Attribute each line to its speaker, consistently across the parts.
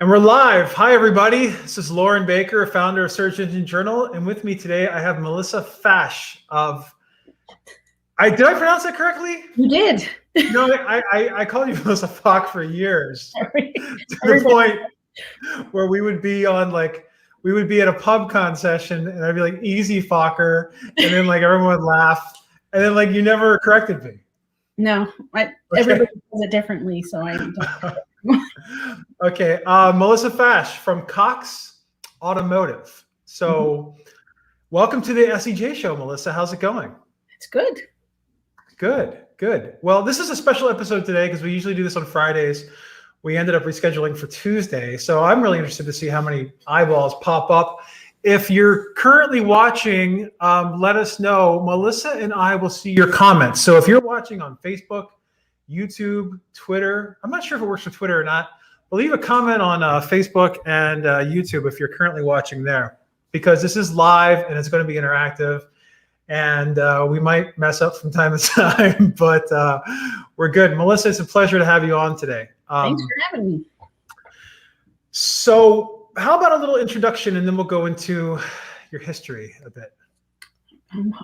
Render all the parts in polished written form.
Speaker 1: And we're live. Hi, everybody. This is Loren Baker, founder of Search Engine Journal. And with me today, I have Melissa Fach of... Did I pronounce that correctly?
Speaker 2: You did.
Speaker 1: No, I called you Melissa Fach for years. To the point where we would be on we would be at a PubCon session and I'd be like, easy Facher. And then everyone would laugh. And then you never corrected me.
Speaker 2: No, everybody does it differently. So I don't.
Speaker 1: Okay, Melissa Fach from Cox Automotive. So welcome to the SEJ show, Melissa. How's it going?
Speaker 2: It's good.
Speaker 1: Good. Well, this is a special episode today because we usually do this on Fridays. We ended up rescheduling for Tuesday. So I'm really interested to see how many eyeballs pop up. If you're currently watching, let us know. Melissa and I will see your comments. So if you're watching on Facebook, YouTube, Twitter, I'm not sure if it works for Twitter or not, but leave a comment on Facebook and YouTube if you're currently watching there, because this is live and it's going to be interactive, and we might mess up from time to time, but we're good. Melissa, it's a pleasure to have you on today.
Speaker 2: Thanks for having me.
Speaker 1: So how about a little introduction, and then we'll go into your history a bit.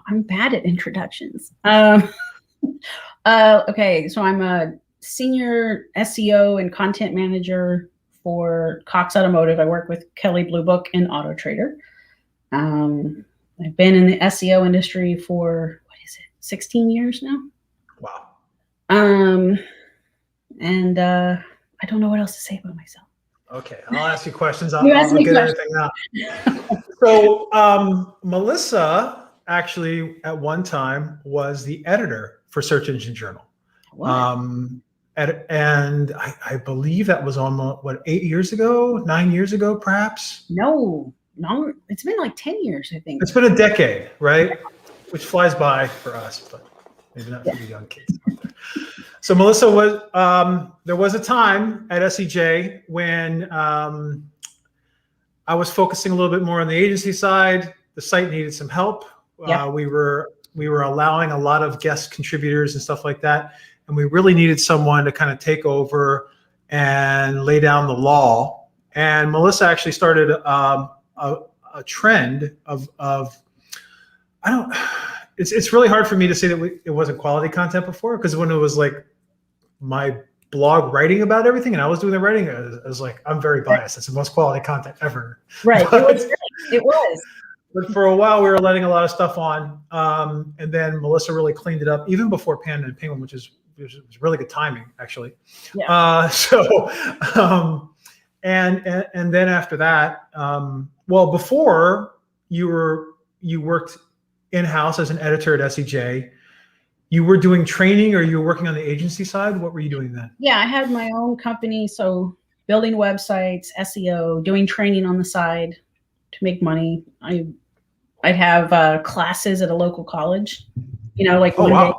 Speaker 2: I'm bad at introductions. Okay, so I'm a senior SEO and content manager for Cox Automotive. I work with Kelly Blue Book and Auto Trader. I've been in the SEO industry for 16 years now.
Speaker 1: Wow.
Speaker 2: And I don't know what else to say about myself.
Speaker 1: Okay, I'll ask you questions. I'll get everything out. So Melissa actually at one time was the editor for Search Engine Journal. And I believe that was almost, 8 years ago, 9 years ago, perhaps?
Speaker 2: No, it's been like 10 years, I think.
Speaker 1: It's been a decade, right? Which flies by for us, but maybe not for the young kids out there. So Melissa, there was a time at SEJ when I was focusing a little bit more on the agency side. The site needed some help.
Speaker 2: Yeah.
Speaker 1: We were allowing a lot of guest contributors and stuff like that. And we really needed someone to kind of take over and lay down the law. And Melissa actually started a trend of it's really hard for me to say that it wasn't quality content before, because when it was like my blog writing about everything and I was doing the writing, I was like, I'm very biased. It's the most quality content ever.
Speaker 2: Right. It was.
Speaker 1: But for a while, we were letting a lot of stuff on. And then Melissa really cleaned it up even before Panda and Penguin, which was really good timing, actually.
Speaker 2: Yeah.
Speaker 1: And then after that, well, before you worked in-house as an editor at SEJ, you were doing training, or you were working on the agency side? What were you doing then?
Speaker 2: Yeah, I had my own company. So building websites, SEO, doing training on the side to make money. I'd have classes at a local college, like one day.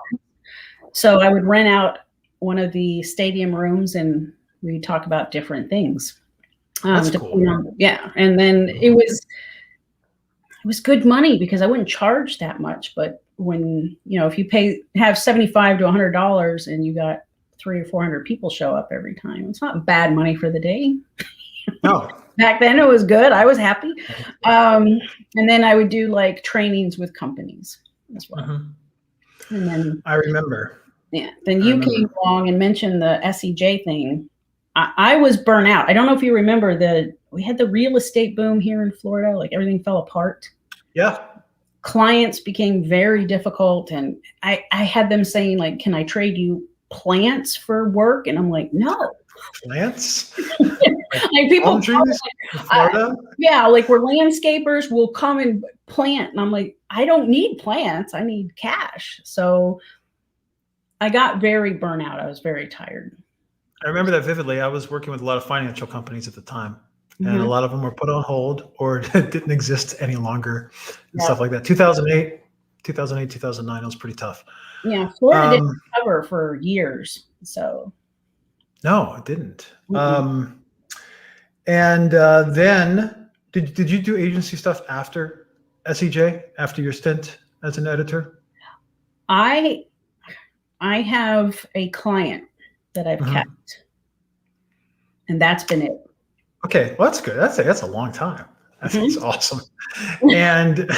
Speaker 2: So I would rent out one of the stadium rooms and we'd talk about different things.
Speaker 1: That's cool.
Speaker 2: Yeah. And then it was good money because I wouldn't charge that much. But when, if you have $75 to $100 and you got 300 or 400 people show up every time, it's not bad money for the day.
Speaker 1: No.
Speaker 2: Back then it was good. I was happy. And then I would do trainings with companies as well.
Speaker 1: Mm-hmm.
Speaker 2: And then
Speaker 1: I remember.
Speaker 2: Yeah. Then you came along and mentioned the SEJ thing. I was burnt out. I don't know if you remember we had the real estate boom here in Florida, everything fell apart.
Speaker 1: Yeah.
Speaker 2: Clients became very difficult. And I had them saying can I trade you plants for work? And I'm like, no.
Speaker 1: Plants?
Speaker 2: People
Speaker 1: trees in Florida?
Speaker 2: We're landscapers, we'll come and plant. And I'm like, I don't need plants. I need cash. So I got very burnt out. I was very tired.
Speaker 1: I remember that vividly. I was working with a lot of financial companies at the time, and a lot of them were put on hold or didn't exist any longer and stuff like that. 2008, 2009, it was pretty tough.
Speaker 2: Yeah, Florida didn't recover for years. So
Speaker 1: no, it didn't. And then did you do agency stuff after SEJ, after your stint as an editor?
Speaker 2: I have a client that I've kept, and that's been it.
Speaker 1: Okay, well, that's good. That's a long time. That's
Speaker 2: Mhm.
Speaker 1: awesome. And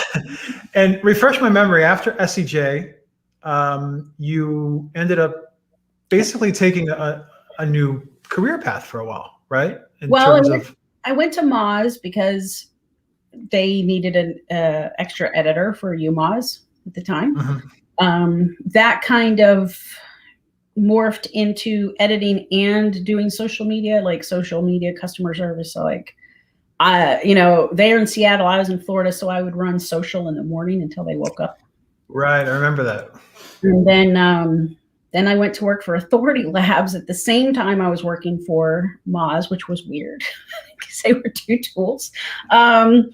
Speaker 1: and refresh my memory. After SEJ, you ended up
Speaker 2: Yep.
Speaker 1: basically taking a new career path for a while, right? In
Speaker 2: Well,
Speaker 1: terms of
Speaker 2: I went to Moz because they needed an extra editor for UMoz at the time.
Speaker 1: Mhm.
Speaker 2: That kind of morphed into editing and doing social media, like social media customer service. So like, they're in Seattle, I was in Florida, so I would run social in the morning until they woke up.
Speaker 1: Right, I remember that.
Speaker 2: And then I went to work for Authority Labs at the same time I was working for Moz, which was weird because they were two tools. And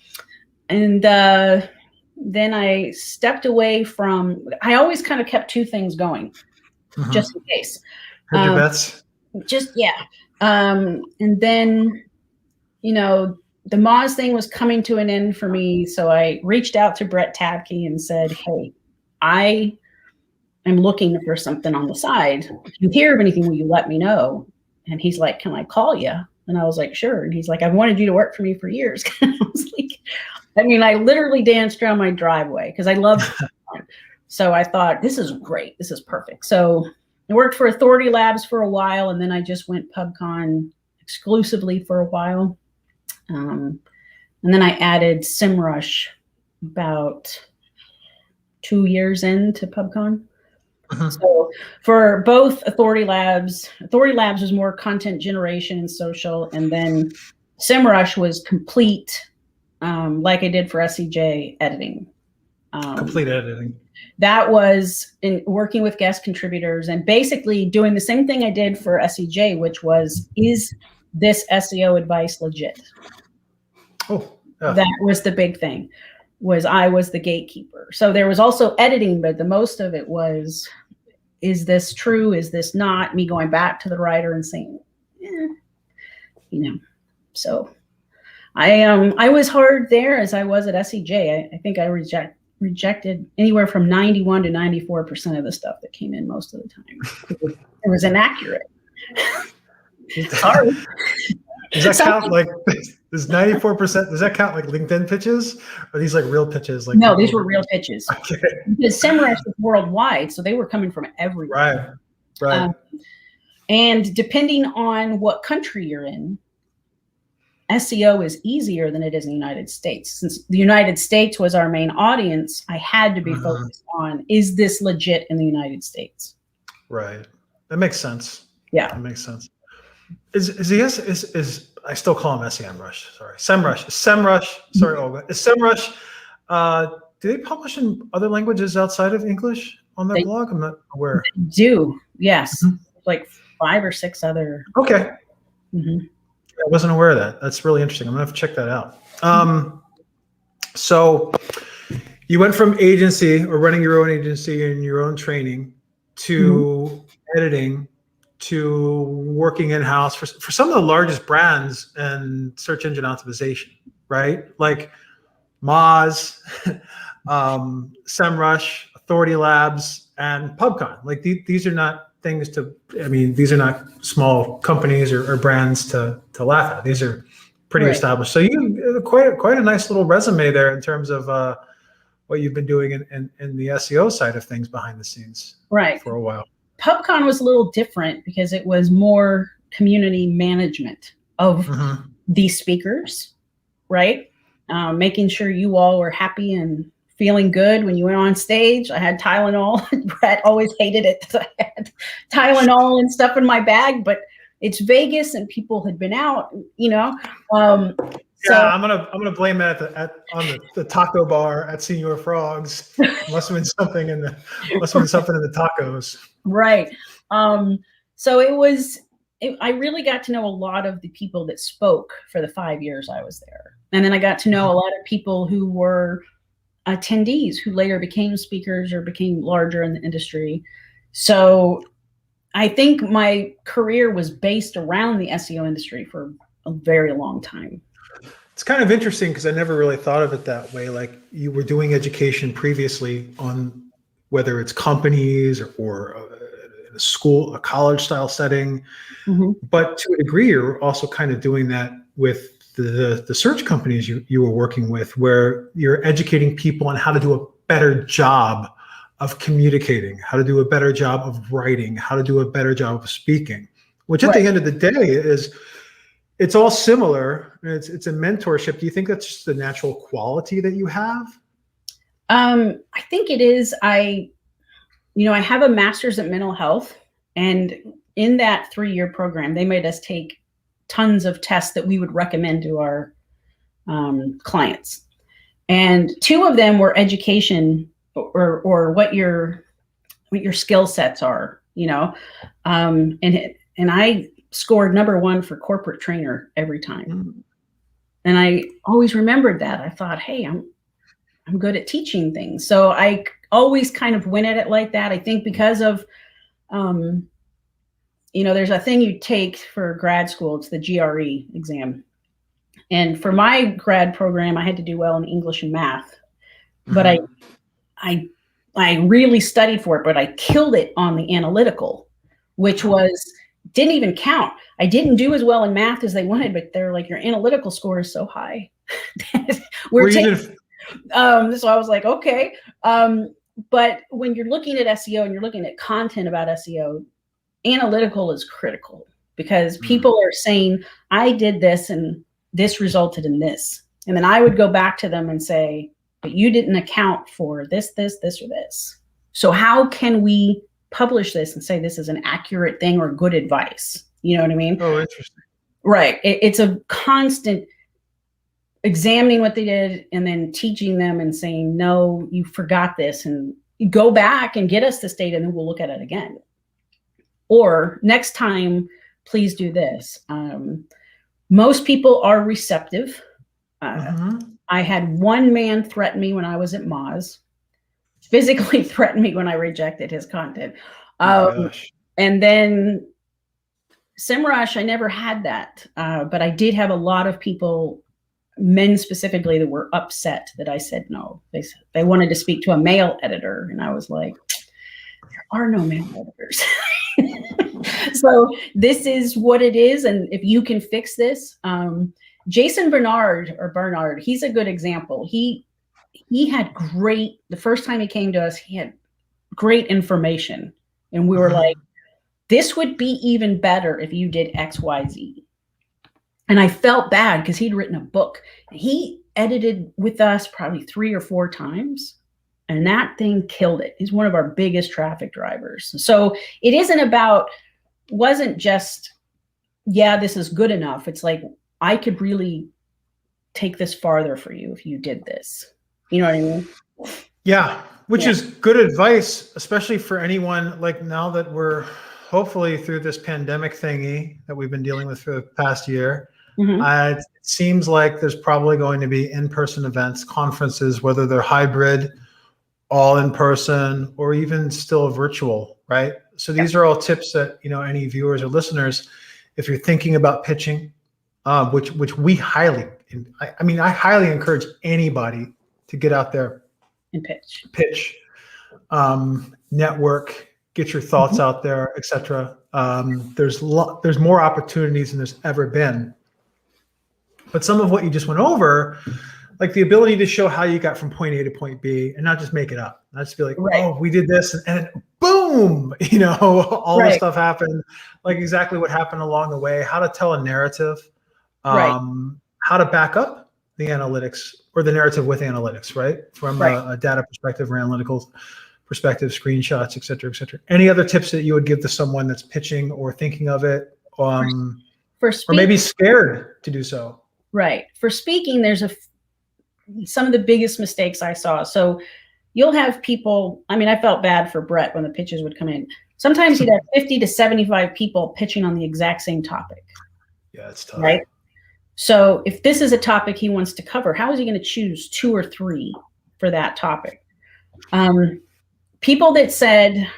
Speaker 2: then I stepped away from. I always kind of kept two things going,
Speaker 1: Mhm.
Speaker 2: just in case.
Speaker 1: Heard your bets.
Speaker 2: Just yeah. And then, the Moz thing was coming to an end for me, so I reached out to Brett Tabke and said, "Hey, I am looking for something on the side. If you hear of anything, will you let me know?" And he's like, "Can I call you?" And I was like, "Sure." And he's like, "I've wanted you to work for me for years." I was like, I literally danced around my driveway because I loved it. So I thought, this is great. This is perfect. So I worked for Authority Labs for a while, and then I just went PubCon exclusively for a while. And then I added SEMrush about 2 years into PubCon.
Speaker 1: Mhm.
Speaker 2: So for both Authority Labs was more content generation and social, and then SEMrush was complete, like I did for SEJ, editing.
Speaker 1: Complete editing.
Speaker 2: That was in working with guest contributors and basically doing the same thing I did for SEJ, which was, is this SEO advice legit?
Speaker 1: Oh, yeah.
Speaker 2: That was the big thing. I was the gatekeeper. So there was also editing, but the most of it was, is this true? Is this not? Me going back to the writer and saying, So I was hard there as I was at SEJ. I think I rejected anywhere from 91 to 94% of the stuff that came in most of the time. It was inaccurate. Sorry.
Speaker 1: Does that count like, does 94%, does that count like LinkedIn pitches? Or are these like real pitches? Like
Speaker 2: No, these were real pitches.
Speaker 1: Okay.
Speaker 2: Because SEMrush was worldwide, so they were coming from everywhere.
Speaker 1: Right.
Speaker 2: And depending on what country you're in, SEO is easier than it is in the United States. Since the United States was our main audience, I had to be focused on, is this legit in the United States?
Speaker 1: Right. That makes sense.
Speaker 2: Yeah.
Speaker 1: That makes sense. Is I still call him SEMrush. Sorry. SEMrush. Sorry, Olga. Is SEMrush, do they publish in other languages outside of English on their blog? I'm not aware.
Speaker 2: They do, yes. Like 5 or 6 other.
Speaker 1: Okay.
Speaker 2: Mm-hmm.
Speaker 1: I wasn't aware of that. That's really interesting. I'm gonna have to check that out. So you went from agency or running your own agency and your own training to editing to working in-house for some of the largest brands and search engine optimization, right? Like Moz, SEMrush, Authority Labs, and PubCon. Like these are not things these are not small companies or brands to laugh at. These are pretty established. So you quite a nice little resume there in terms of what you've been doing in the SEO side of things behind the scenes for a while.
Speaker 2: PubCon was a little different because it was more community management of the speakers, right? Making sure you all were happy and feeling good when you went on stage. I had Tylenol. Brett always hated it because I had Tylenol and stuff in my bag, but it's Vegas and people had been out,
Speaker 1: So I'm gonna blame that on the taco bar at Senior Frogs. Must have been something in the tacos.
Speaker 2: Right. So I really got to know a lot of the people that spoke for the 5 years I was there. And then I got to know a lot of people who were attendees who later became speakers or became larger in the industry. So I think my career was based around the SEO industry for a very long time.
Speaker 1: It's kind of interesting because I never really thought of it that way. Like you were doing education previously on whether it's companies or school, a college style setting. But to a degree, you're also kind of doing that with the search companies you were working with, where you're educating people on how to do a better job of communicating, how to do a better job of writing, how to do a better job of speaking, which at the end of the day it's all similar. It's a mentorship. Do you think that's just the natural quality that you have?
Speaker 2: I think it is. I have a master's in mental health, and in that 3-year program, they made us take tons of tests that we would recommend to our clients. And 2 of them were education or what your skill sets are, and I scored number 1 for corporate trainer every time. And I always remembered that. I thought, hey, I'm good at teaching things. So I always kind of went at it like that. I think because of, there's a thing you take for grad school. It's the GRE exam. And for my grad program, I had to do well in English and math, but I really studied for it, but I killed it on the analytical, which didn't even count. I didn't do as well in math as they wanted, but they're like, your analytical score is so high. So I was like, okay. But when you're looking at SEO and you're looking at content about SEO, analytical is critical, because people are saying, I did this and this resulted in this. And then I would go back to them and say, but you didn't account for this, this, this, or this. So how can we publish this and say this is an accurate thing or good advice? You know what I mean?
Speaker 1: Oh, interesting.
Speaker 2: Right. It's a constant examining what they did and then teaching them and saying, no, you forgot this, and you go back and get us this data and then we'll look at it again. Or next time, please do this. Most people are receptive. I had one man threaten me when I was at Moz, physically threaten me when I rejected his content. And then SEMrush, I never had that. But I did have a lot of people, men specifically, that were upset that I said no. They wanted to speak to a male editor. And I was like, there are no male editors. So this is what it is. And if you can fix this, Jason Bernard, he's a good example. He had the first time he came to us, he had great information. And we were like, this would be even better if you did X, Y, Z. And I felt bad because he'd written a book. He edited with us probably 3 or 4 times. And that thing killed it. He's one of our biggest traffic drivers. So it wasn't just, yeah, this is good enough. It's like, I could really take this farther for you if you did this. You know what I mean?
Speaker 1: Yeah, which is good advice, especially for anyone, like, now that we're hopefully through this pandemic thingy that we've been dealing with for the past year. It seems like there's probably going to be in-person events, conferences, whether they're hybrid, all in person, or even still virtual, right? So these are all tips that, any viewers or listeners, if you're thinking about pitching, which we I highly encourage anybody to get out there
Speaker 2: and
Speaker 1: pitch, network, get your thoughts out there, etc. There's more opportunities than there's ever been. But some of what you just went over, like the ability to show how you got from point A to point B and not just make it up. Not just be like, oh, we did this and boom, all this stuff happened. Like exactly what happened along the way, how to tell a narrative, how to back up the analytics or the narrative with analytics, right? From a data perspective or analytical perspective, screenshots, et cetera, et cetera. Any other tips that you would give to someone that's pitching or thinking of it, or maybe scared to do so?
Speaker 2: Right. For speaking, there's some of the biggest mistakes I saw. So you'll have people, I felt bad for Brett when the pitches would come in. Sometimes he'd have 50 to 75 people pitching on the exact same topic.
Speaker 1: Yeah, it's tough.
Speaker 2: Right. So if this is a topic he wants to cover, how is he going to choose 2 or 3 for that topic? People that said,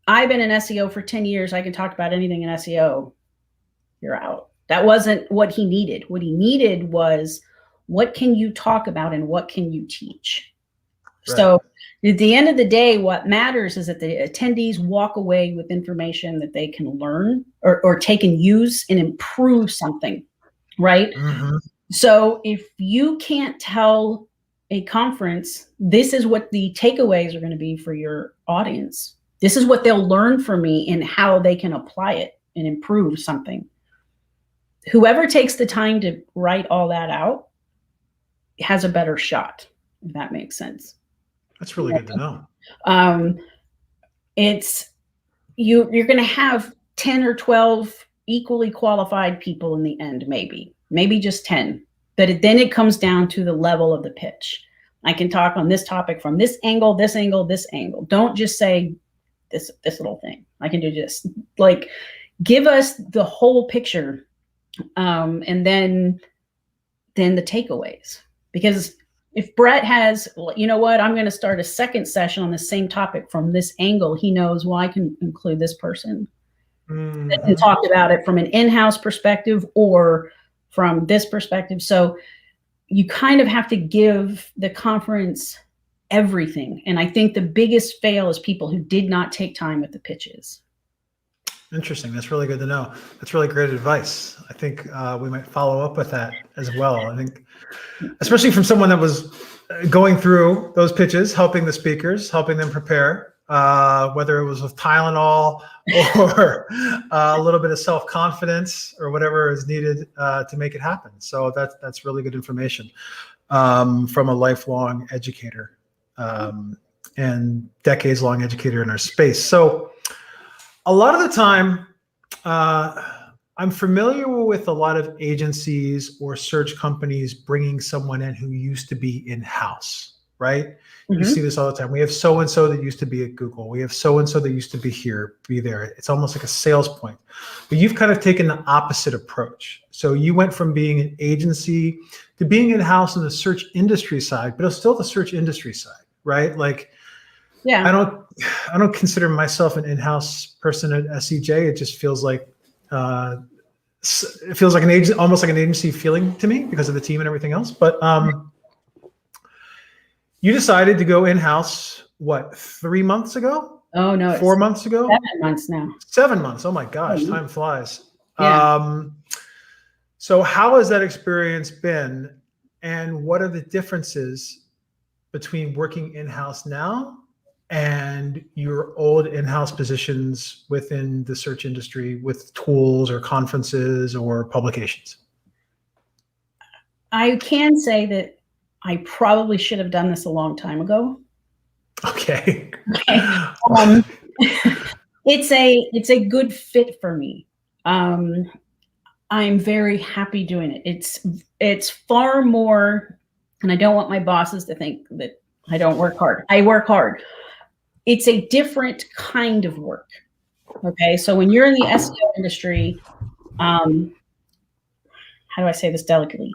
Speaker 2: I've been in SEO for 10 years, I can talk about anything in SEO, you're out. That wasn't what he needed. What he needed was, what can you talk about and what can you teach? So at the end of the day, what matters is that the attendees walk away with information that they can learn or take and use and improve something, right?
Speaker 1: Mm-hmm.
Speaker 2: So if you can't tell a conference, this is what the takeaways are going to be for your audience. This is what they'll learn from me and how they can apply it and improve something. Whoever takes the time to write all that out has a better shot, if that makes sense.
Speaker 1: That's really good to know.
Speaker 2: It's you're going to have 10 or 12 equally qualified people in the end, maybe just 10. But then it comes down to the level of the pitch. I can talk on this topic from this angle, this angle, this angle. Don't just say this little thing. I can do just like give us the whole picture, and then the takeaways. Because if Brett has, you know what, I'm going to start a second session on the same topic from this angle, he knows, well, I can include this person and talk about it from an in-house perspective or from this perspective. So you kind of have to give the conference everything. And I think the biggest fail is people who did not take time with the pitches.
Speaker 1: Interesting. That's really good to know. That's really great advice. I think we might follow up with that as well. I think, especially from someone that was going through those pitches, helping the speakers, helping them prepare, whether it was with Tylenol or a little bit of self-confidence or whatever is needed to make it happen. So that's really good information from a lifelong educator and decades-long educator in our space. So a lot of the time, I'm familiar with a lot of agencies or search companies bringing someone in who used to be in-house, right? Mm-hmm. You see this all the time. We have so-and-so that used to be at Google. We have so-and-so that used to be here, be there. It's almost like a sales point. But you've kind of taken the opposite approach. So you went from being an agency to being in-house on the search industry side, but it's still the search industry side, right? Like, yeah, I don't consider myself an in-house person at SEJ. It just feels like an agency, almost like an agency feeling to me because of the team and everything else. But you decided to go in-house, what, 3 months ago?
Speaker 2: Oh, no.
Speaker 1: 4 months ago?
Speaker 2: 7 months now.
Speaker 1: 7 months. Oh my gosh, time flies. Yeah. So how has that experience been? And what are the differences between working in-house now and your old in-house positions within the search industry with tools or conferences or publications?
Speaker 2: I can say that I probably should have done this a long time ago.
Speaker 1: Okay.
Speaker 2: It's a good fit for me. I'm very happy doing it. It's far more, and I don't want my bosses to think that I don't work hard. I work hard. It's a different kind of work. Okay. So when you're in the SEO industry, how do I say this delicately?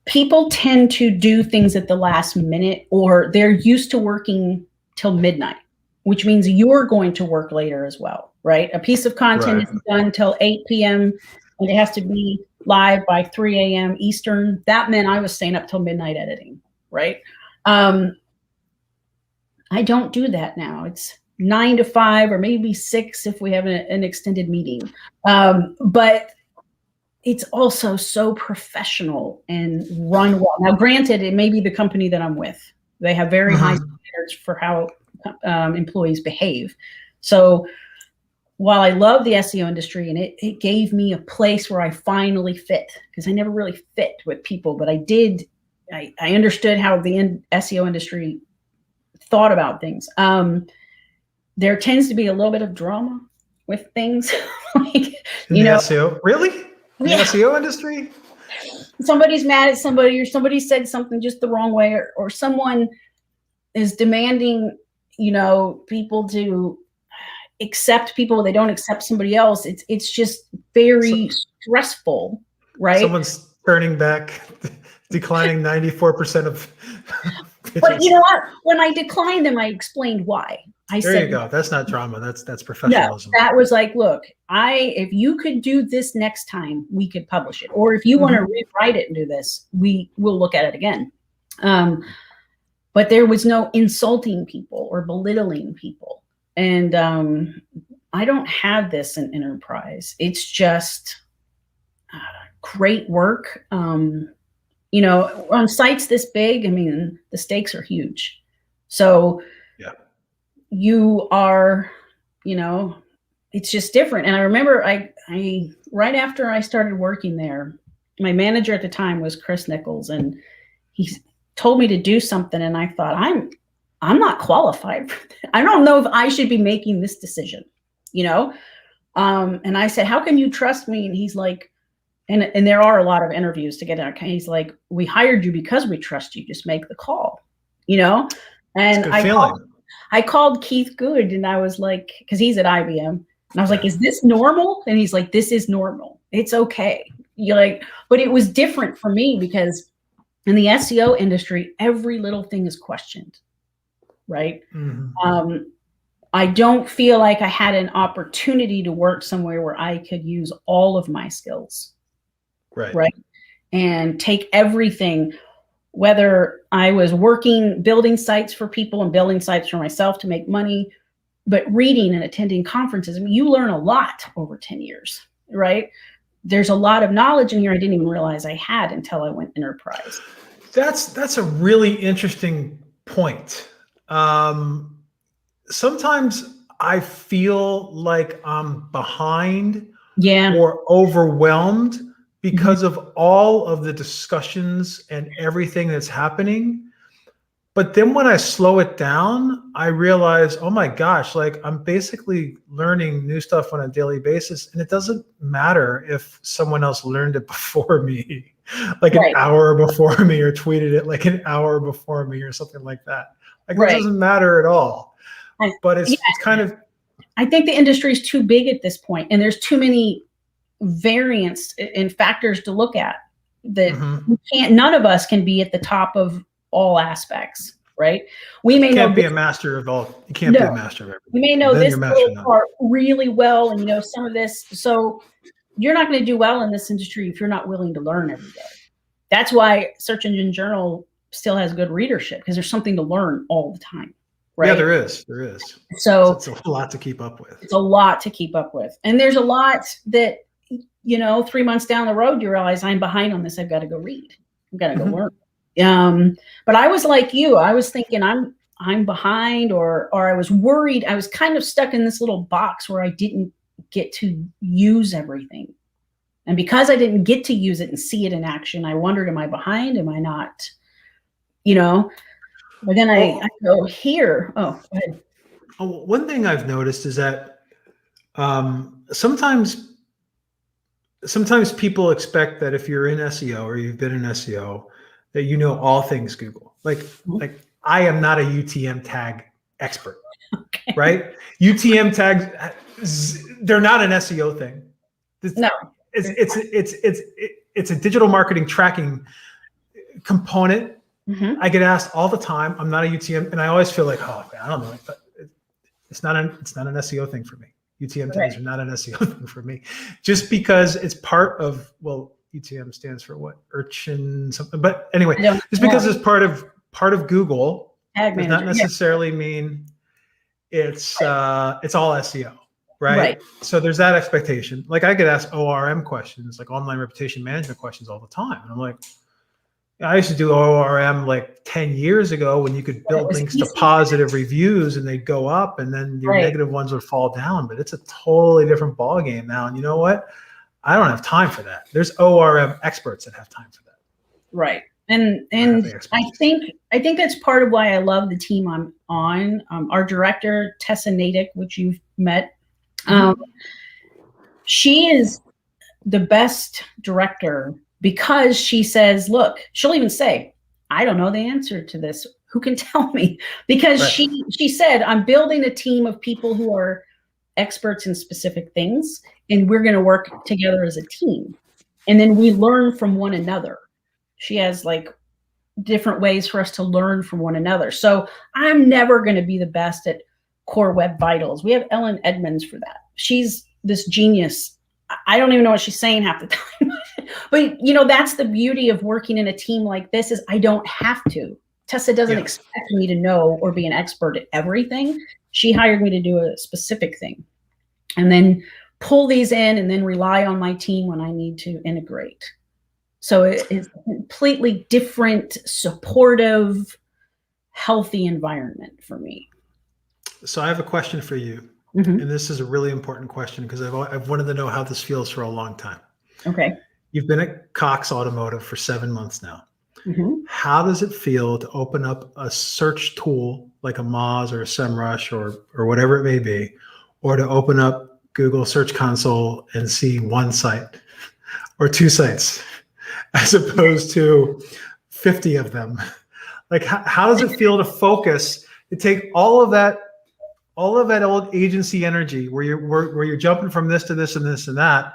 Speaker 2: People tend to do things at the last minute, or they're used to working till midnight, which means you're going to work later as well, right? A piece of content is done till 8 p.m. and it has to be live by 3 a.m. Eastern. That meant I was staying up till midnight editing, right? I don't do that now. It's 9 to 5 or maybe 6 if we have an extended meeting. But it's also so professional and run well. Now, granted, it may be the company that I'm with. They have very high standards for how employees behave. So while I love the SEO industry and it gave me a place where I finally fit, because I never really fit with people, but I did. I understood how the SEO industry thought about things. There tends to be a little bit of drama with things. Like,
Speaker 1: in the SEO? Really? In the SEO industry?
Speaker 2: Somebody's mad at somebody, or somebody said something just the wrong way, or someone is demanding, people to accept people. They don't accept somebody else. It's just very stressful, right?
Speaker 1: Someone's turning back, declining 94% of pitches.
Speaker 2: But you know what? When I declined them, I explained why.
Speaker 1: There you go. That's not drama. That's professionalism.
Speaker 2: No, that was like, look, if you could do this next time, we could publish it. Or if you want to rewrite it and do this, we will look at it again. but there was no insulting people or belittling people. And I don't have this in enterprise. It's just great work. You know, on sites this big, I mean, the stakes are huge. So
Speaker 1: Yeah.
Speaker 2: you are, you know, it's just different. And I remember I right after I started working there, my manager at the time was Chris Nichols, and he told me to do something. And I thought, I'm not qualified for that. I don't know if I should be making this decision, you know? And I said, how can you trust me? And he's like, and there are a lot of interviews to get out. He's like, we hired you because we trust you. Just make the call, you know? And I called Keith Good, and I was like, because he's at IBM, and I was like, is this normal? And he's like, this is normal. It's okay. You're like, but it was different for me because in the SEO industry, every little thing is questioned, right? Mm-hmm. I don't feel like I had an opportunity to work somewhere where I could use all of my skills. Right. And take everything, whether I was working, building sites for people and building sites for myself to make money, but reading and attending conferences. I mean, you learn a lot over 10 years, right? There's a lot of knowledge in here I didn't even realize I had until I went enterprise.
Speaker 1: That's a really interesting point. Sometimes I feel like I'm behind or overwhelmed because of all of the discussions and everything that's happening. But then when I slow it down, I realize, oh my gosh, like I'm basically learning new stuff on a daily basis. And it doesn't matter if someone else learned it before me, like an hour before me, or tweeted it like an hour before me or something like that. Like it doesn't matter at all. But it's kind of,
Speaker 2: I think the industry is too big at this point, and there's too many variants and factors to look at that you can't, none of us can be at the top of all aspects, right? We may
Speaker 1: can't be a master of all. You can't be a master of everything.
Speaker 2: You may know this little part really well, and you know some of this. So you're not going to do well in this industry if you're not willing to learn every day. That's why Search Engine Journal still has good readership, because there's something to learn all the time. Right?
Speaker 1: Yeah, there is. So it's a lot to keep up with.
Speaker 2: It's a lot to keep up with. And there's a lot that, you know, 3 months down the road, you realize I'm behind on this. I've got to go read. I've got to go learn. But I was like you. I was thinking I'm behind, or I was worried. I was kind of stuck in this little box where I didn't get to use everything. And because I didn't get to use it and see it in action, I wondered, am I behind? Am I not? You know? But then I go here. Oh, go ahead.
Speaker 1: One thing I've noticed is that sometimes people expect that if you're in SEO or you've been in SEO, that you know all things Google. Like I am not a UTM tag expert, right? UTM tags, they're not an SEO thing.
Speaker 2: No,
Speaker 1: it's a digital marketing tracking component. I get asked all the time. I'm not a UTM, and I always feel like, oh man, I don't know. But it's not an SEO thing for me. UTM tags are not an SEO thing for me, just because it's part of, well, UTM stands for what? Urchin something. But anyway, just because it's part of Google does not necessarily mean it's all SEO, right? So there's that expectation. Like I get asked ORM questions, like online reputation management questions, all the time, and I'm like, I used to do ORM like 10 years ago when you could build links to positive reviews and they'd go up, and then your negative ones would fall down. But it's a totally different ballgame now. And you know what? I don't have time for that. There's ORM experts that have time for that.
Speaker 2: Right. And I think that's part of why I love the team I'm on. Our director, Tessa Natick, which you've met, she is the best director, because she says, look, she'll even say, I don't know the answer to this. Who can tell me? Because she said, I'm building a team of people who are experts in specific things, and we're going to work together as a team. And then we learn from one another. She has like different ways for us to learn from one another. So I'm never going to be the best at Core Web Vitals. We have Ellen Edmonds for that. She's this genius. I don't even know what she's saying half the time. But, you know, that's the beauty of working in a team like this, is I don't have to Tessa doesn't expect me to know or be an expert at everything. She hired me to do a specific thing and then pull these in and then rely on my team when I need to integrate. So it's a completely different, supportive, healthy environment for me.
Speaker 1: So I have a question for you.
Speaker 2: Mm-hmm.
Speaker 1: And this is a really important question because I've wanted to know how this feels for a long time.
Speaker 2: Okay.
Speaker 1: You've been at Cox Automotive for 7 months now.
Speaker 2: Mm-hmm.
Speaker 1: How does it feel to open up a search tool like a Moz or a SEMrush or whatever it may be, or to open up Google Search Console and see one site or two sites as opposed to 50 of them? Like, how does it feel to focus, to take all of that old agency energy where you're jumping from this to this and this and that,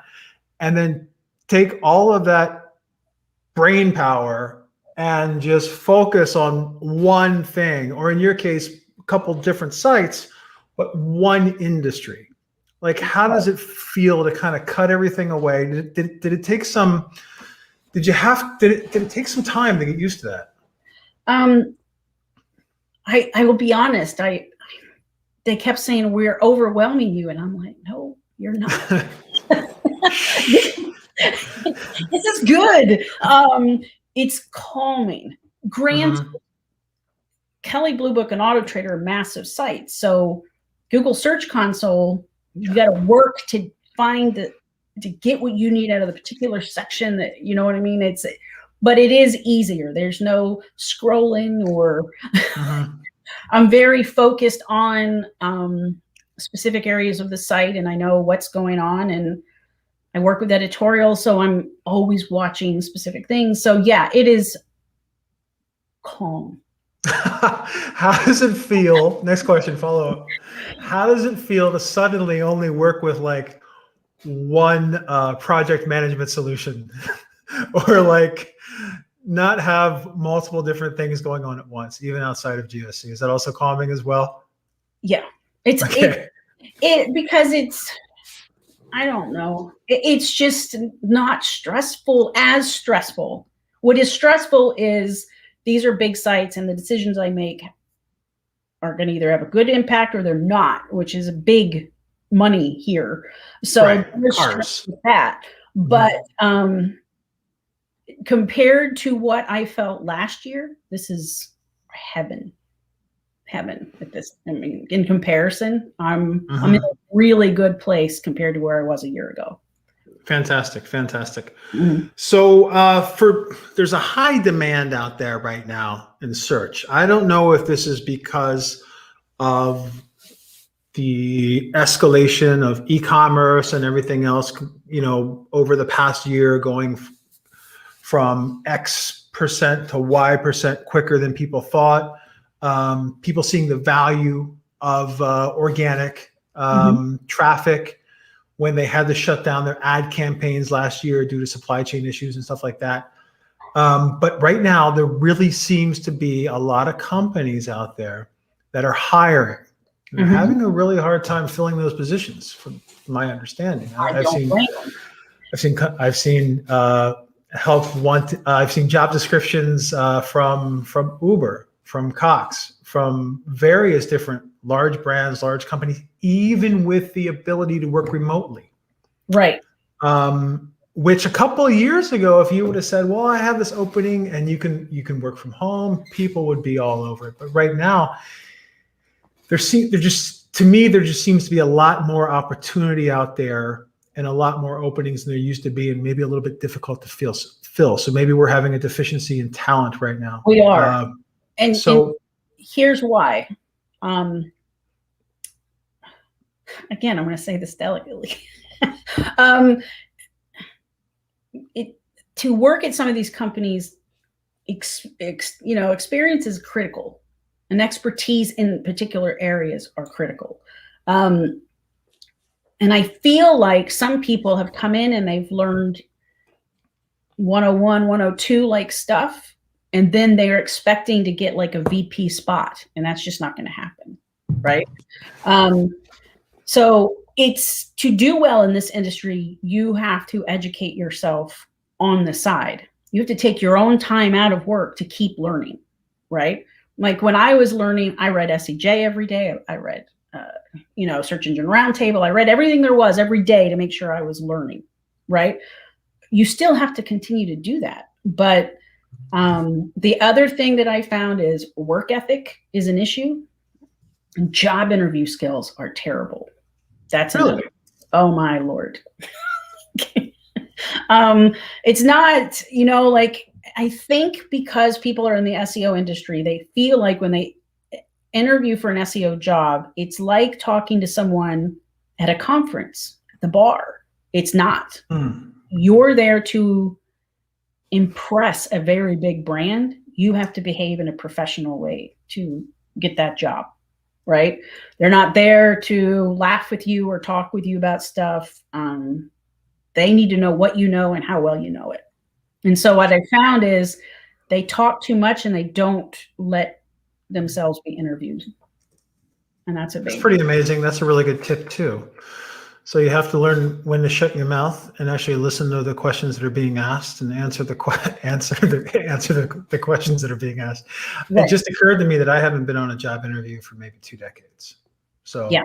Speaker 1: and then take all of that brain power and just focus on one thing, or in your case, a couple different sites, but one industry? Like, how does it feel to kind of cut everything away? Did it take some, did it take some time to get used to that?
Speaker 2: I will be honest. They kept saying, we're overwhelming you. And I'm like, no, you're not. This is good. It's calming. Granted, Kelly Blue Book and Auto Trader are massive sites. So Google Search Console, you got to work to to get what you need out of the particular section that, you know what I mean? But it is easier. There's no scrolling or I'm very focused on specific areas of the site, and I know what's going on, and I work with editorial, so I'm always watching specific things. So yeah, it is calm.
Speaker 1: How does it feel? Next question, follow up. How does it feel to suddenly only work with like one project management solution or like not have multiple different things going on at once, even outside of GSC? Is that also calming as well?
Speaker 2: Yeah, it's
Speaker 1: okay.
Speaker 2: Because it's, I don't know. It's just not stressful as stressful. What is stressful is these are big sites and the decisions I make are going to either have a good impact or they're not, which is a big money here. So there's stress with that. But compared to what I felt last year, this is heaven at this. I mean, in comparison, I'm in a really good place compared to where I was a year ago.
Speaker 1: Fantastic. So there's a high demand out there right now in search. I don't know if this is because of the escalation of e-commerce and everything else, you know, over the past year, going from X% to Y% quicker than people thought. People seeing the value of organic traffic when they had to shut down their ad campaigns last year due to supply chain issues and stuff like that. But right now, there really seems to be a lot of companies out there that are hiring. And they're having a really hard time filling those positions, from my understanding. I've seen job descriptions from Uber, from Cox, from various different large brands, large companies, even with the ability to work remotely.
Speaker 2: Right.
Speaker 1: Which a couple of years ago, if you would have said, well, I have this opening and you can work from home, people would be all over it. But right now, there just seems to be a lot more opportunity out there and a lot more openings than there used to be, and maybe a little bit difficult to fill. So maybe we're having a deficiency in talent right now.
Speaker 2: We are. And here's why. Again, I'm going to say this delicately. To work at some of these companies, experience is critical, and expertise in particular areas are critical. And I feel like some people have come in and they've learned 101, 102 like stuff, and then they're expecting to get like a VP spot, and that's just not going to happen, right? So it's, to do well in this industry, you have to educate yourself on the side. You have to take your own time out of work to keep learning. right? Like when I was learning, I read SEJ every day. I read, Search Engine Roundtable. I read everything there was every day to make sure I was learning, right? You still have to continue to do that. But the other thing that I found is work ethic is an issue. Job interview skills are terrible. That's
Speaker 1: Really?
Speaker 2: Oh my Lord. It's not, I think because people are in the SEO industry, they feel like when they interview for an SEO job, it's like talking to someone at a conference, at the bar. It's not. You're there to impress a very big brand. You have to behave in a professional way to get that job, right? They're not there to laugh with you or talk with you about stuff. They need to know what you know and how well you know it. And so what I found is they talk too much and they don't let themselves be interviewed. And that's
Speaker 1: pretty amazing. That's a really good tip too. So you have to learn when to shut your mouth and actually listen to the questions that are being asked and answer the questions that are being asked. Right. It just occurred to me that I haven't been on a job interview for maybe 2 decades. So
Speaker 2: yeah.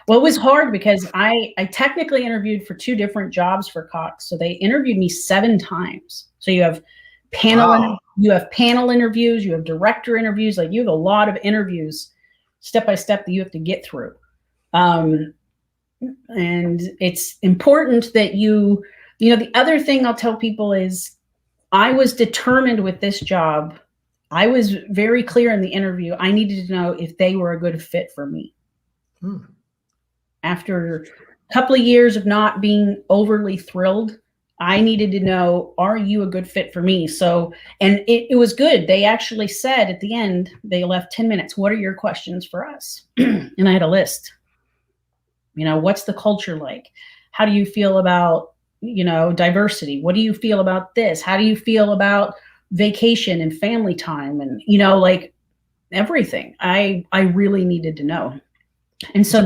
Speaker 2: Well, it was hard because I technically interviewed for 2 different jobs for Cox. So they interviewed me 7 times. So you have panel, you have panel interviews, you have director interviews, like you have a lot of interviews step by step that you have to get through. And it's important that the other thing I'll tell people is I was determined with this job. I was very clear in the interview. I needed to know if they were a good fit for me. After a couple of years of not being overly thrilled, I needed to know, are you a good fit for me? So, and it was good. They actually said at the end, they left 10 minutes. What are your questions for us? And I had a list. What's the culture like? How do you feel about, diversity? What do you feel about this? How do you feel about vacation and family time? And, like everything I really needed to know. And so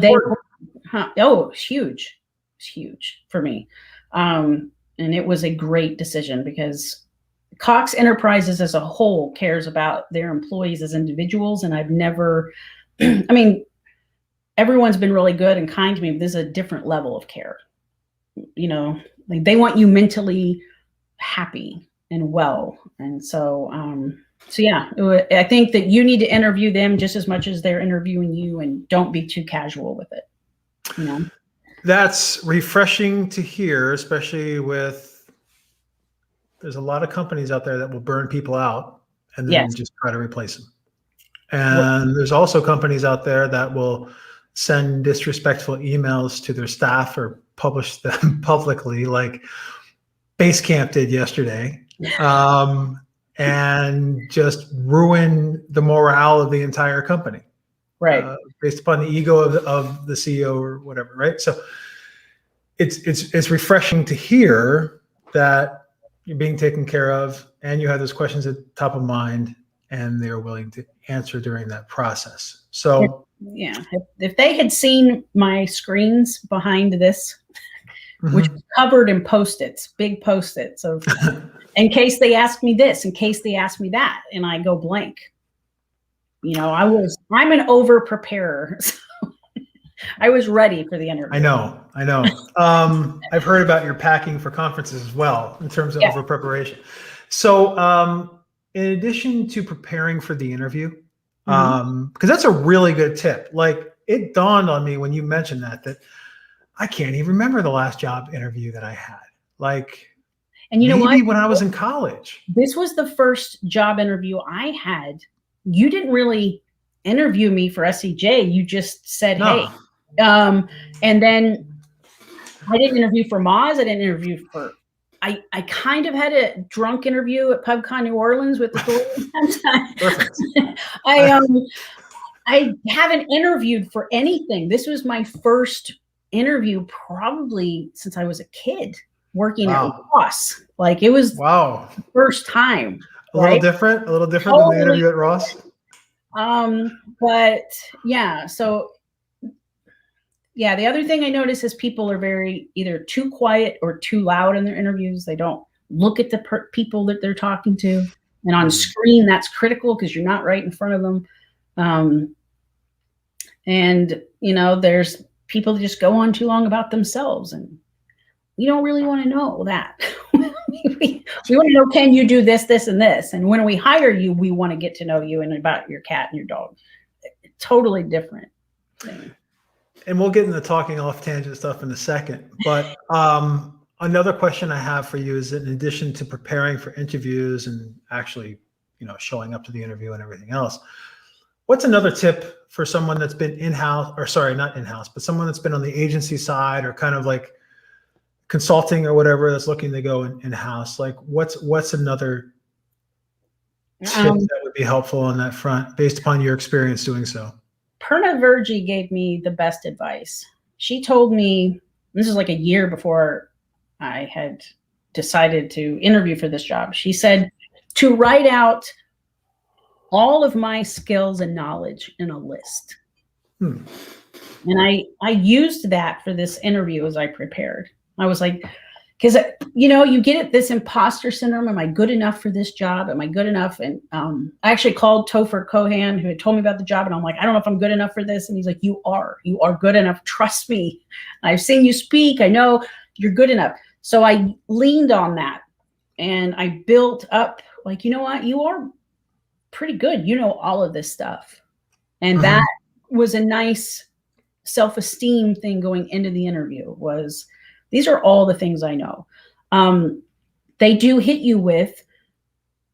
Speaker 2: it's huge. It's huge for me. And it was a great decision because Cox Enterprises as a whole cares about their employees as individuals. And I've never, everyone's been really good and kind to me, but there's a different level of care. Like they want you mentally happy and well. And so, yeah, I think that you need to interview them just as much as they're interviewing you, and don't be too casual with it.
Speaker 1: That's refreshing to hear, especially there's a lot of companies out there that will burn people out and then just try to replace them. And there's also companies out there that will send disrespectful emails to their staff or publish them publicly, like Basecamp did yesterday, and just ruin the morale of the entire company,
Speaker 2: right?
Speaker 1: Based upon the ego of the CEO or whatever, right? So it's refreshing to hear that you're being taken care of and you have those questions at the top of mind and they're willing to answer during that process. So
Speaker 2: yeah, if they had seen my screens behind this, which was covered in Post-its, big Post-its of in case they ask me this, in case they ask me that, and I go blank. I'm an over preparer. So I was ready for the interview.
Speaker 1: I know. I've heard about your packing for conferences as well in terms of over preparation. So in addition to preparing for the interview, because that's a really good tip. Like it dawned on me when you mentioned that I can't even remember the last job interview that I had. Like, and maybe when I was in college. This
Speaker 2: was the first job interview I had. You didn't really interview me for SEJ. You just said, hey. And then I didn't interview for Moz. I didn't interview for, I kind of had a drunk interview at PubCon New Orleans with the
Speaker 1: Perfect.
Speaker 2: I haven't interviewed for anything. This was my first interview probably since I was a kid working at Ross. Like it was the first time.
Speaker 1: A little different than the interview at Ross.
Speaker 2: But yeah, so yeah, the other thing I notice is people are very either too quiet or too loud in their interviews. They don't look at the people that they're talking to. And on screen, that's critical because you're not right in front of them. And, there's people that just go on too long about themselves. And we don't really want to know that. we want to know, can you do this, this, and this? And when we hire you, we want to get to know you and about your cat and your dog. Totally different thing.
Speaker 1: And we'll get into talking off tangent stuff in a second. But another question I have for you is, in addition to preparing for interviews and actually, showing up to the interview and everything else, what's another tip for someone that's been in-house, or sorry, not in-house, but someone that's been on the agency side or kind of like consulting or whatever, that's looking to go in-house? Like what's another tip that would be helpful on that front based upon your experience doing so?
Speaker 2: Perna Virgie gave me the best advice. She told me, this is like a year before I had decided to interview for this job. She said to write out all of my skills and knowledge in a list. And I used that for this interview as I prepared. I was like, because, you get this imposter syndrome. Am I good enough for this job? Am I good enough? And I actually called Topher Kohan, who had told me about the job. And I'm like, I don't know if I'm good enough for this. And he's like, you are good enough. Trust me. I've seen you speak. I know you're good enough. So I leaned on that and I built up like, you know what? You are pretty good. You know all of this stuff. And that was a nice self-esteem thing going into the interview. Was these are all the things I know. They do hit you with,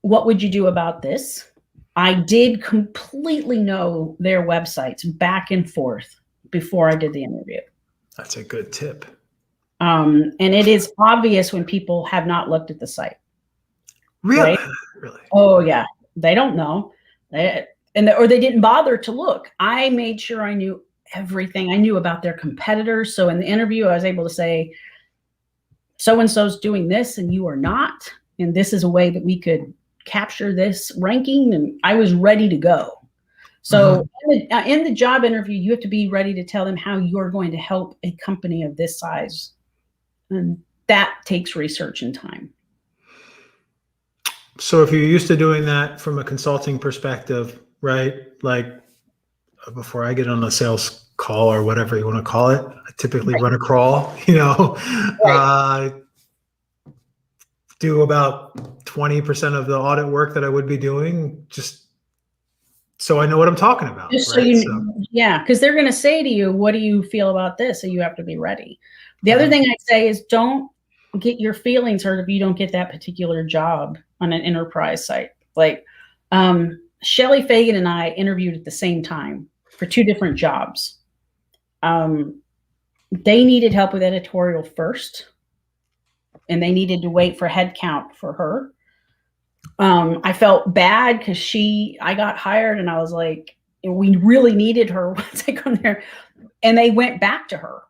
Speaker 2: what would you do about this? I did completely know their websites back and forth before I did the interview.
Speaker 1: That's a good tip.
Speaker 2: And it is obvious when people have not looked at the site.
Speaker 1: Really?
Speaker 2: Right?
Speaker 1: Really?
Speaker 2: Oh yeah. They don't know. Or they didn't bother to look. I made sure I knew everything. I knew about their competitors. So in the interview, I was able to say, so-and-so's doing this and you are not. And this is a way that we could capture this ranking. And I was ready to go. So in the job interview, you have to be ready to tell them how you're going to help a company of this size. And that takes research and time.
Speaker 1: So if you're used to doing that from a consulting perspective, right? Like before I get on a sales call or whatever you want to call it, I typically run a crawl, do about 20% of the audit work that I would be doing, just so I know what I'm talking about.
Speaker 2: Just
Speaker 1: right?
Speaker 2: Yeah, because they're going to say to you, what do you feel about this? So you have to be ready. The other thing I'd say is, don't get your feelings hurt if you don't get that particular job on an enterprise site. Like Shelly Fagan and I interviewed at the same time for 2 different jobs. They needed help with editorial first, and they needed to wait for headcount for her. I felt bad because I got hired and I was like, we really needed her once I got there. And they went back to her.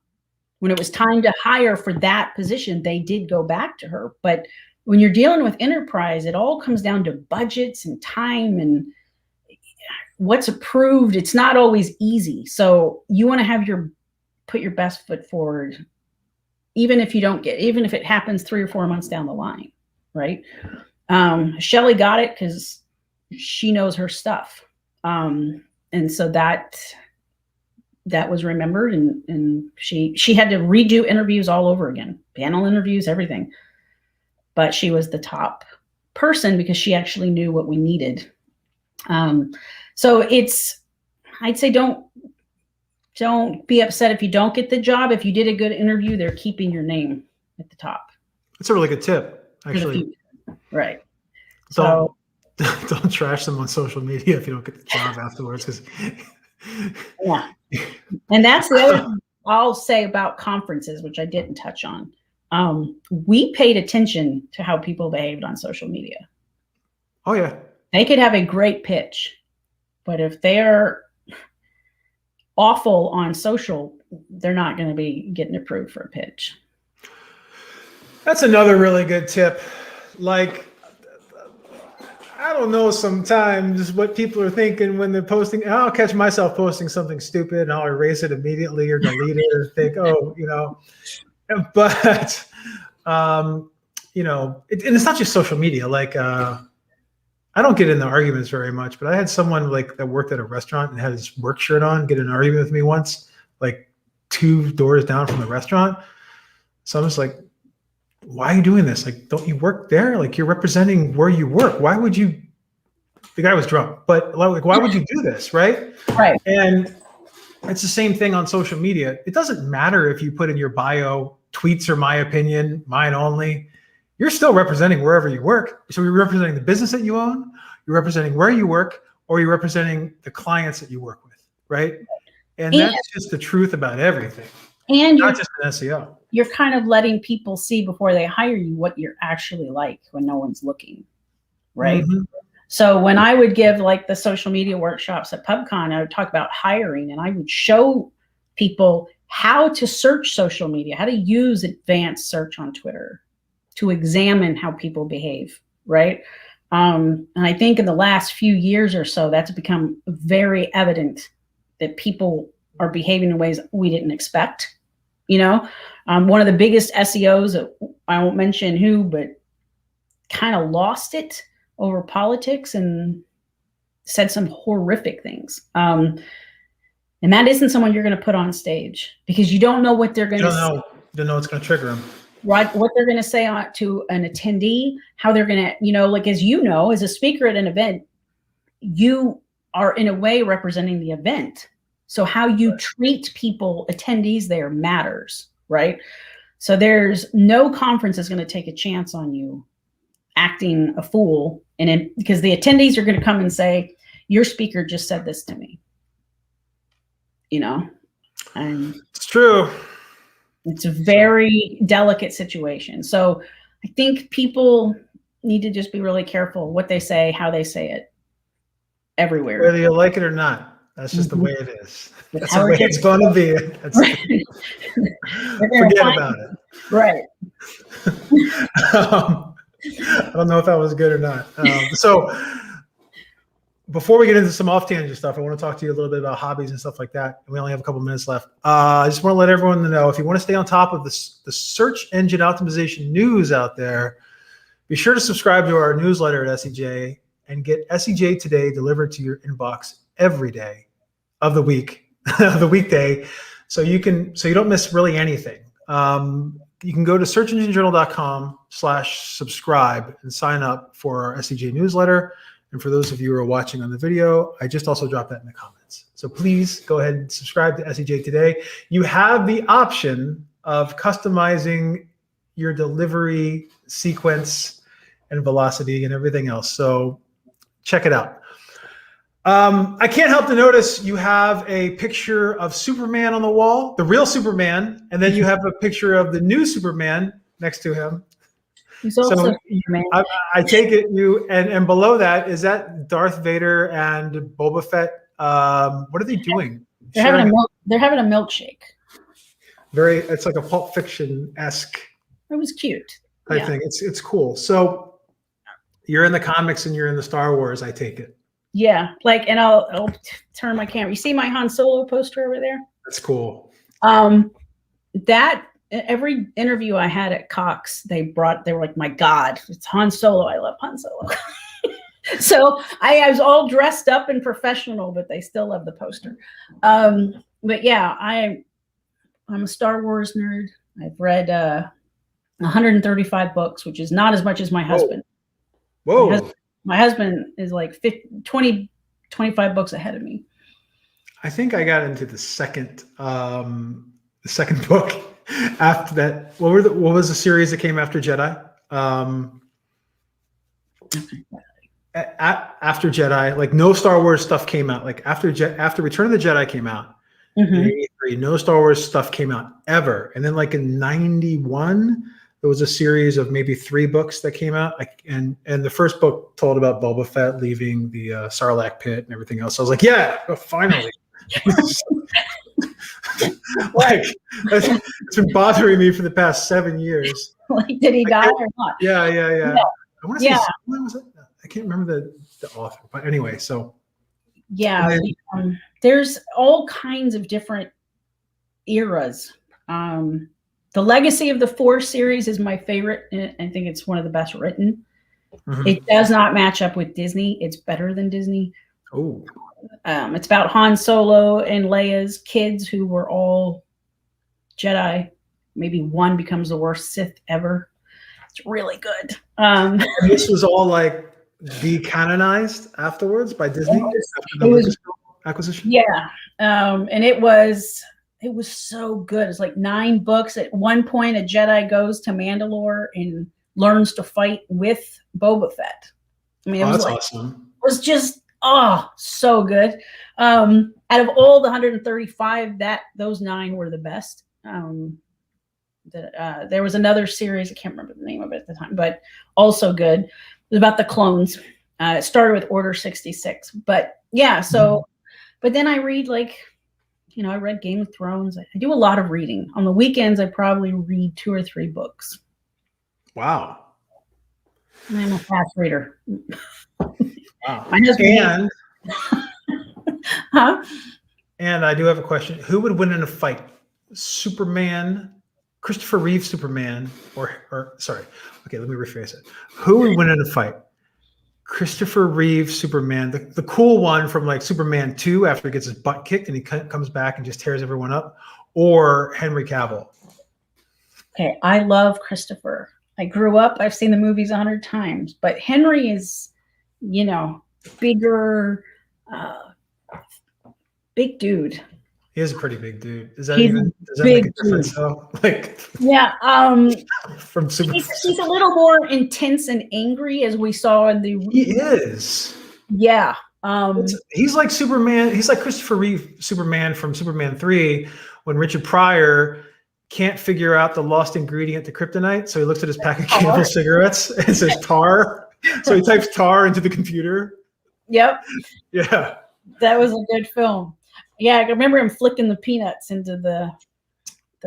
Speaker 2: When it was time to hire for that position, they did go back to her. But when you're dealing with enterprise, it all comes down to budgets and time and what's approved. It's not always easy. So you want to put your best foot forward, even if it happens 3 or 4 months down the line, right? Shelly got it because she knows her stuff. And so that was remembered, and she had to redo interviews all over again, panel interviews, everything. But she was the top person because she actually knew what we needed. So I'd say don't be upset if you don't get the job. If you did a good interview, they're keeping your name at the top.
Speaker 1: That's a really good tip, actually.
Speaker 2: Right.
Speaker 1: Don't trash them on social media if you don't get the job afterwards. Because
Speaker 2: yeah. And that's the other thing I'll say about conferences, which I didn't touch on. We paid attention to how people behaved on social media.
Speaker 1: Oh, yeah.
Speaker 2: They could have a great pitch, but if they're awful on social, they're not going to be getting approved for a pitch.
Speaker 1: That's another really good tip. Like, I don't know sometimes what people are thinking when they're posting. I'll catch myself posting something stupid and I'll erase it immediately or delete it or think, but, and it's not just social media. Like, I don't get into arguments very much, but I had someone like that worked at a restaurant and had his work shirt on get in an argument with me once, like 2 doors down from the restaurant. So I'm just like, why are you doing this? Like, don't you work there? Like, you're representing where you work. Why would you? The guy was drunk, but like, why would you do this, right?
Speaker 2: Right.
Speaker 1: And it's the same thing on social media. It doesn't matter if you put in your bio, tweets are my opinion, mine only. You're still representing wherever you work. So you're representing the business that you own, you're representing where you work, or you're representing the clients that you work with, right? And that's just the truth about everything.
Speaker 2: And
Speaker 1: not just an SEO.
Speaker 2: You're kind of letting people see before they hire you what you're actually like when no one's looking, right? Mm-hmm. So when I would give like the social media workshops at PubCon, I would talk about hiring, and I would show people how to search social media, how to use advanced search on Twitter to examine how people behave, right? And I think in the last few years or so, that's become very evident that people are behaving in ways we didn't expect. You know, one of the biggest SEOs, I won't mention who, but kind of lost it over politics and said some horrific things. And that isn't someone you're going to put on stage because you don't know what they're going to say.
Speaker 1: You don't know what's going to trigger them.
Speaker 2: Right, what they're going to say to an attendee, how they're going to, you know, like, as you know, as a speaker at an event, you are in a way representing the event. So how you treat people, attendees there matters, right? So there's no conference is going to take a chance on you acting a fool, because the attendees are going to come and say, your speaker just said this to me. You know, and
Speaker 1: it's true.
Speaker 2: It's a very delicate situation. So I think people need to just be really careful what they say, how they say it, everywhere.
Speaker 1: Whether you like it or not, that's just the way it is. That's the way it's going to be. Forget about it.
Speaker 2: Right.
Speaker 1: I don't know if that was good or not. So before we get into some off-tangent stuff, I want to talk to you a little bit about hobbies and stuff like that. We only have a couple minutes left. I just want to let everyone know, if you want to stay on top of the search engine optimization news out there, be sure to subscribe to our newsletter at SEJ and get SEJ Today delivered to your inbox every day of the week, the weekday, so you don't miss really anything. You can go to searchenginejournal.com/subscribe and sign up for our SEJ newsletter. And for those of you who are watching on the video, I just also dropped that in the comments. So please go ahead and subscribe to SEJ Today. You have the option of customizing your delivery sequence and velocity and everything else. So check it out. I can't help to notice you have a picture of Superman on the wall, the real Superman, and then you have a picture of the new Superman next to him.
Speaker 2: He's also
Speaker 1: Superman. I take it and below that, is that Darth Vader and Boba Fett? What are they doing?
Speaker 2: They're having a milkshake.
Speaker 1: It's like a Pulp Fiction-esque.
Speaker 2: It was cute.
Speaker 1: I think it's cool. So you're in the comics and you're in the Star Wars, I take it.
Speaker 2: Yeah, like, and I'll turn my camera. You see my Han Solo poster over there?
Speaker 1: That's cool.
Speaker 2: That every interview I had at Cox, they were like, my God, it's Han Solo. I love Han Solo. So I was all dressed up and professional, but they still love the poster. But yeah, I'm a Star Wars nerd. I've read 135 books, which is not as much as my husband.
Speaker 1: Whoa.
Speaker 2: My husband is like 25 books ahead of me.
Speaker 1: I think I got into the second book after that. What was the series that came after Jedi? After Jedi, like no Star Wars stuff came out. Like after Return of the Jedi came out, in 83, no Star Wars stuff came out ever. And then like in 91, there was a series of maybe 3 books that came out, and the first book told about Boba Fett leaving the Sarlacc pit and everything else. So I was like, yeah, finally. Like it's been bothering me for the past 7 years.
Speaker 2: Like, did he die or not?
Speaker 1: Yeah. I want to say, when was it? I can't remember the author, but anyway, so.
Speaker 2: Yeah, there's all kinds of different eras. The Legacy of the Force series is my favorite. I think it's one of the best written. It does not match up with Disney. It's better than Disney.
Speaker 1: Oh.
Speaker 2: It's about Han Solo and Leia's kids who were all Jedi. Maybe one becomes the worst Sith ever. It's really good.
Speaker 1: And this was all like decanonized afterwards by Disney after the Lucasfilm acquisition.
Speaker 2: Yeah, and it was so good. It's like 9 books. At one point, a Jedi goes to Mandalore and learns to fight with Boba Fett. I mean,
Speaker 1: That's awesome.
Speaker 2: It was just so good. Out of all the 135, those 9 were the best. There was another series, I can't remember the name of it at the time, but also good. It was about the clones. It started with Order 66. But yeah, so, but then I read I read Game of Thrones. I do a lot of reading. On the weekends, I probably read 2 or 3 books.
Speaker 1: Wow.
Speaker 2: I'm a fast reader.
Speaker 1: Wow. And I do have a question. Who would win in a fight? Superman, Christopher Reeve Superman, or sorry. Okay, let me rephrase it. Who would win in a fight? Christopher Reeve Superman, the cool one from like Superman 2 after he gets his butt kicked and he comes back and just tears everyone up, or Henry Cavill?
Speaker 2: Okay, I love Christopher. I grew up, I've seen the movies 100 times, but Henry is, bigger, big dude.
Speaker 1: He is a pretty big dude. Does that
Speaker 2: make
Speaker 1: a difference though?
Speaker 2: Yeah.
Speaker 1: From Super.
Speaker 2: He's a little more intense and angry, as we saw in the.
Speaker 1: He is.
Speaker 2: Yeah.
Speaker 1: He's like Superman. He's like Christopher Reeve Superman from Superman 3, when Richard Pryor can't figure out the lost ingredient to kryptonite, so he looks at his pack of Camel cigarettes and says tar. So he types tar into the computer.
Speaker 2: Yep.
Speaker 1: Yeah.
Speaker 2: That was a good film. Yeah, I remember him flicking the peanuts into the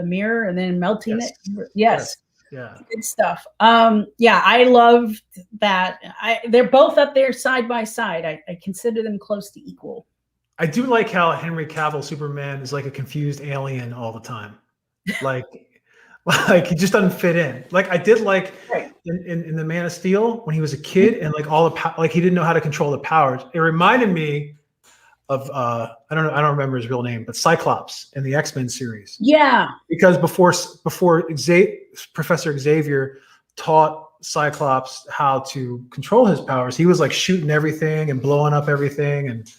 Speaker 2: mirror and then melting it. Yes.
Speaker 1: Yeah.
Speaker 2: Good stuff. Yeah, I loved that. They're both up there side by side. I consider them close to equal.
Speaker 1: I do like how Henry Cavill Superman is like a confused alien all the time. Like he just doesn't fit in. Like I did in the Man of Steel when he was a kid and like he didn't know how to control the powers. It reminded me of I don't remember his real name, but Cyclops in the X-Men series.
Speaker 2: Yeah.
Speaker 1: Because before Professor Xavier taught Cyclops how to control his powers, he was like shooting everything and blowing up everything and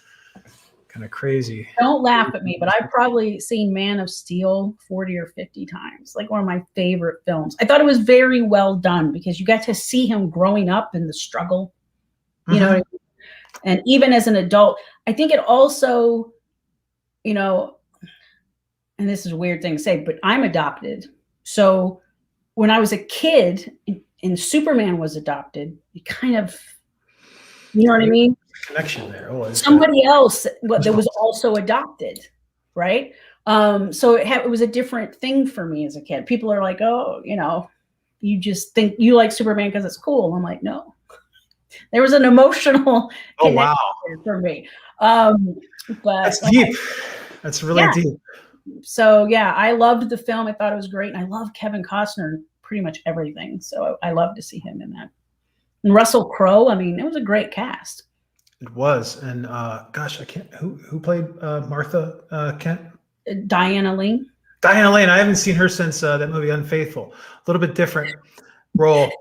Speaker 1: kind of crazy.
Speaker 2: Don't laugh at me, but I've probably seen Man of Steel 40 or 50 times. Like one of my favorite films. I thought it was very well done because you got to see him growing up in the struggle. You know what I mean? And even as an adult, I think it also, and this is a weird thing to say, but I'm adopted. So when I was a kid and Superman was adopted, it kind of, you know what I mean?
Speaker 1: Connection there.
Speaker 2: Somebody else that was also adopted, right? So it was a different thing for me as a kid. People are like, oh, you just think you like Superman because it's cool. I'm like, no. There was an emotional connection for me. But
Speaker 1: that's deep. That's really deep.
Speaker 2: So yeah, I loved the film. I thought it was great. And I love Kevin Costner in pretty much everything. So I love to see him in that. And Russell Crowe, it was a great cast.
Speaker 1: It was. And gosh, I can't who played Martha Kent?
Speaker 2: Diana Lane.
Speaker 1: Diana Lane. I haven't seen her since that movie Unfaithful. A little bit different role.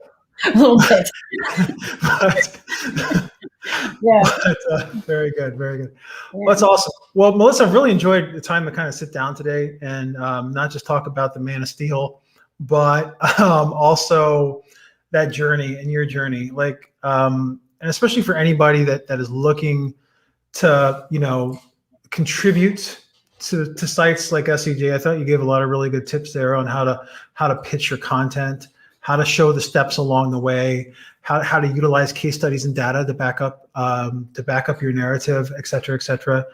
Speaker 2: A little bit. Yeah.
Speaker 1: But, very good. Very good. Well, that's awesome. Well, Melissa, I've really enjoyed the time to kind of sit down today and not just talk about the Man of Steel, but also that journey and your journey. And especially for anybody that is looking to, contribute to sites like SEJ. I thought you gave a lot of really good tips there on how to pitch your content, how to show the steps along the way, how to utilize case studies and data to back up your narrative, et cetera, et cetera.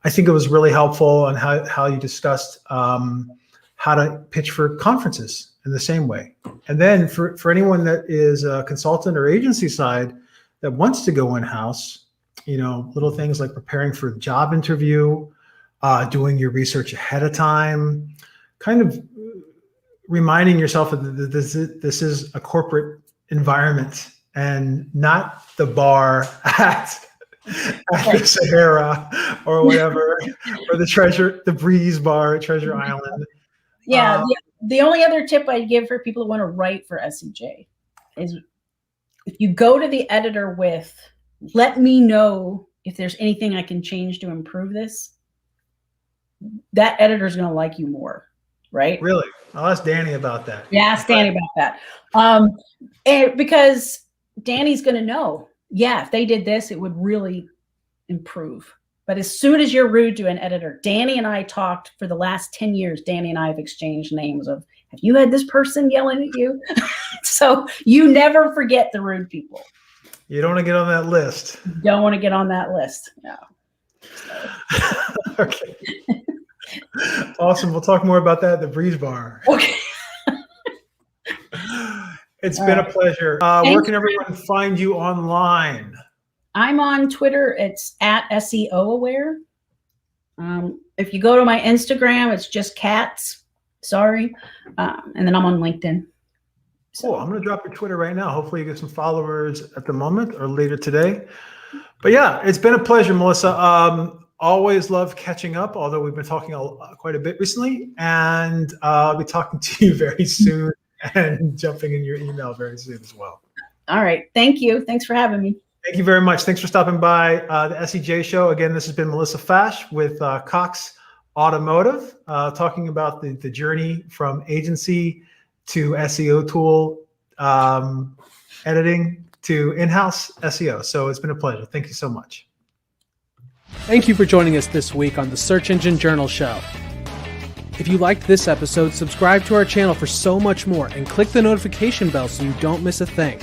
Speaker 1: I think it was really helpful on how you discussed how to pitch for conferences in the same way. And then for anyone that is a consultant or agency side that wants to go in-house, little things like preparing for a job interview, doing your research ahead of time, kind of reminding yourself that this is a corporate environment and not the bar at the Sahara or whatever, or the Breeze Bar at Treasure Island.
Speaker 2: Yeah. The only other tip I'd give for people who want to write for SEJ is if you go to the editor with, let me know if there's anything I can change to improve this, that editor's going to like you more, right?
Speaker 1: Really? I'll ask Danny about that.
Speaker 2: Yeah, ask Danny about that. Because Danny's going to know, yeah, if they did this, it would really improve. But as soon as you're rude to an editor, Danny and I talked for the last 10 years, Danny and I have exchanged names of, have you had this person yelling at you? So you never forget the rude people.
Speaker 1: You don't want to get on that list.
Speaker 2: You don't want to get on that list. No.
Speaker 1: Okay. Awesome. We'll talk more about that at the Breeze Bar.
Speaker 2: Okay.
Speaker 1: It's been a pleasure. Where can everyone find you online? I'm
Speaker 2: on Twitter. It's at SEO Aware. If you go to my Instagram, it's just cats. Sorry. And then I'm on LinkedIn. So.
Speaker 1: Cool. I'm going to drop your Twitter right now. Hopefully you get some followers at the moment or later today. But yeah, it's been a pleasure, Melissa. Always love catching up, although we've been talking quite a bit recently. And I'll be talking to you very soon and jumping in your email very soon as well.
Speaker 2: All right. Thank you. Thanks for having me.
Speaker 1: Thank you very much. Thanks for stopping by the SEJ show. Again, this has been Melissa Fach with Cox Automotive, talking about the journey from agency to SEO tool editing to in-house SEO. So it's been a pleasure. Thank you so much.
Speaker 3: Thank you for joining us this week on the Search Engine Journal Show. If you liked this episode, subscribe to our channel for so much more and click the notification bell so you don't miss a thing.